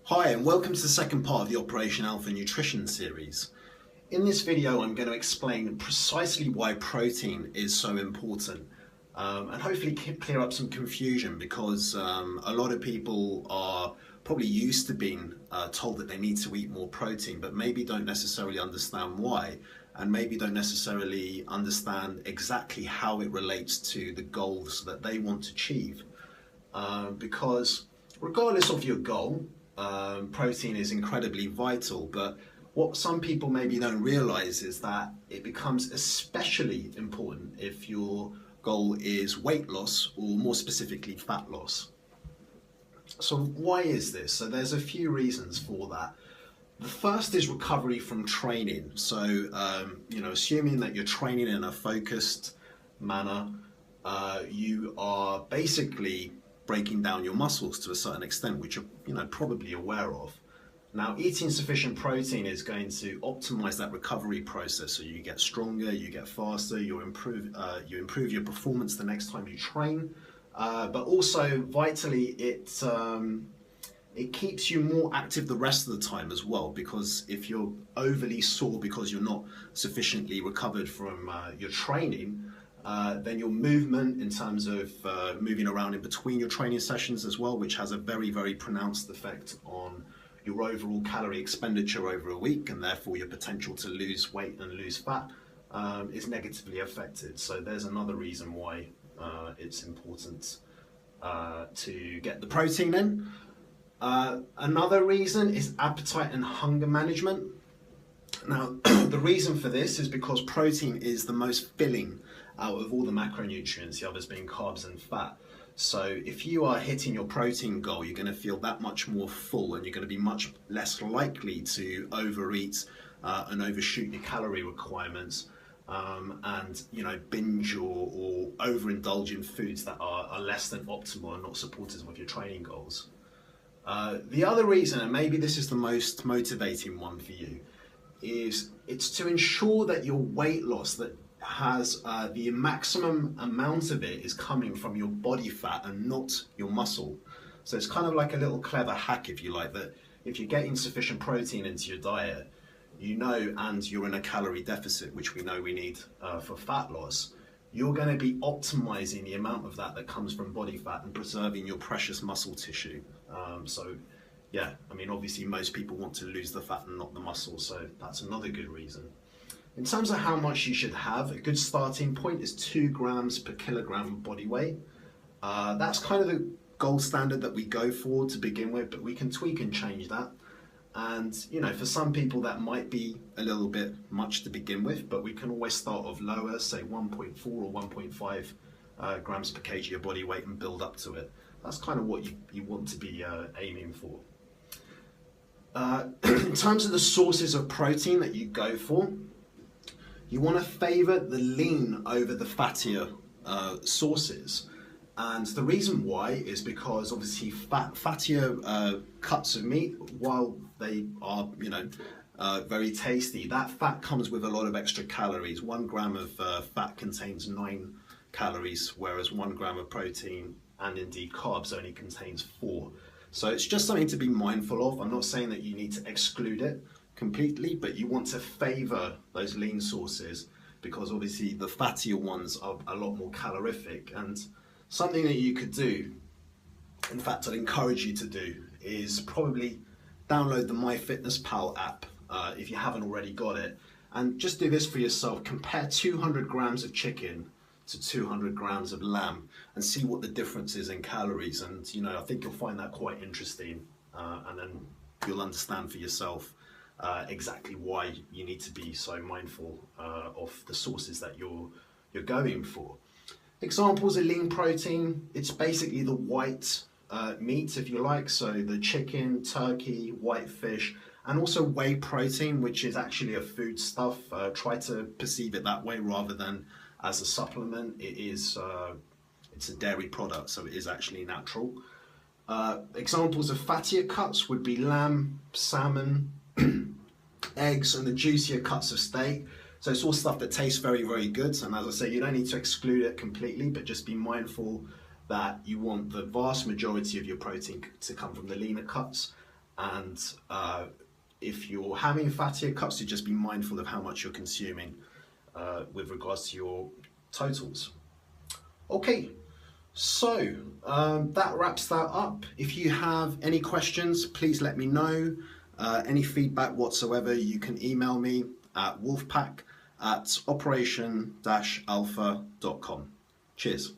Hi and welcome to the second part of the Operation Alpha Nutrition series. In this video I'm going to explain precisely why protein is so important and hopefully clear up some confusion because a lot of people are probably used to being told that they need to eat more protein but maybe don't necessarily understand why and maybe don't necessarily understand exactly how it relates to the goals that they want to achieve. Because regardless of your goal, protein is incredibly vital, but what some people maybe don't realize is that it becomes especially important if your goal is weight loss or more specifically fat loss. So why is this? So there's a few reasons for that. The first is recovery from training. So, assuming that you're training in a focused manner, you are basically breaking down your muscles to a certain extent, which you're probably aware of. Now, eating sufficient protein is going to optimize that recovery process, so you get stronger, you get faster, you improve your performance the next time you train, but also vitally it keeps you more active the rest of the time as well, because if you're overly sore because you're not sufficiently recovered from your training, then your movement in terms of moving around in between your training sessions as well, which has a very, very pronounced effect on your overall calorie expenditure over a week, and therefore your potential to lose weight and lose fat is negatively affected. So there's another reason why it's important to get the protein in. Another reason is appetite and hunger management. Now, the reason for this is because protein is the most filling out of all the macronutrients, the others being carbs and fat. So if you are hitting your protein goal, you're going to feel that much more full and you're going to be much less likely to overeat and overshoot your calorie requirements and binge or overindulge in foods that are less than optimal and not supportive of your training goals. The other reason, and maybe this is the most motivating one for you, is it's to ensure that your weight loss that has the maximum amount of it is coming from your body fat and not your muscle. So it's kind of like a little clever hack, if you like, that if you're getting sufficient protein into your diet, and you're in a calorie deficit, which we know we need for fat loss, you're going to be optimizing the amount of that comes from body fat and preserving your precious muscle tissue. Obviously most people want to lose the fat and not the muscle, so that's another good reason. In terms of how much you should have, a good starting point is 2 grams per kilogram of body weight. That's kind of the gold standard that we go for to begin with, but we can tweak and change that. And for some people that might be a little bit much to begin with, but we can always start off lower, say 1.4 or 1.5 grams per kg of body weight and build up to it. That's kind of what you want to be aiming for. In terms of the sources of protein that you go for, you want to favor the lean over the fattier sources. And the reason why is because obviously fattier cuts of meat, while they are very tasty, that fat comes with a lot of extra calories. 1 gram of fat contains 9 calories, whereas 1 gram of protein and indeed carbs only contains 4. So it's just something to be mindful of. I'm not saying that you need to exclude it completely, but you want to favor those lean sources because obviously the fattier ones are a lot more calorific. And something that you could do, in fact I'd encourage you to do, is probably download the MyFitnessPal app if you haven't already got it, and just do this for yourself. Compare 200 grams of chicken to 200 grams of lamb and see what the difference is in calories, and I think you'll find that quite interesting, and then you'll understand for yourself exactly why you need to be so mindful of the sources that you're going for. Examples of lean protein, it's basically the white meat, if you like, so the chicken, turkey, white fish, and also whey protein, which is actually a foodstuff. Try to perceive it that way rather than as a supplement. It's a dairy product, so it is actually natural. Examples of fattier cuts would be lamb, salmon, eggs, and the juicier cuts of steak. So it's all stuff that tastes very, very good. And as I say, you don't need to exclude it completely, but just be mindful that you want the vast majority of your protein to come from the leaner cuts. And if you're having fattier cuts, you just be mindful of how much you're consuming with regards to your totals. Okay, so that wraps that up. If you have any questions, please let me know. Any feedback whatsoever, you can email me at wolfpack@operation-alpha.com. Cheers.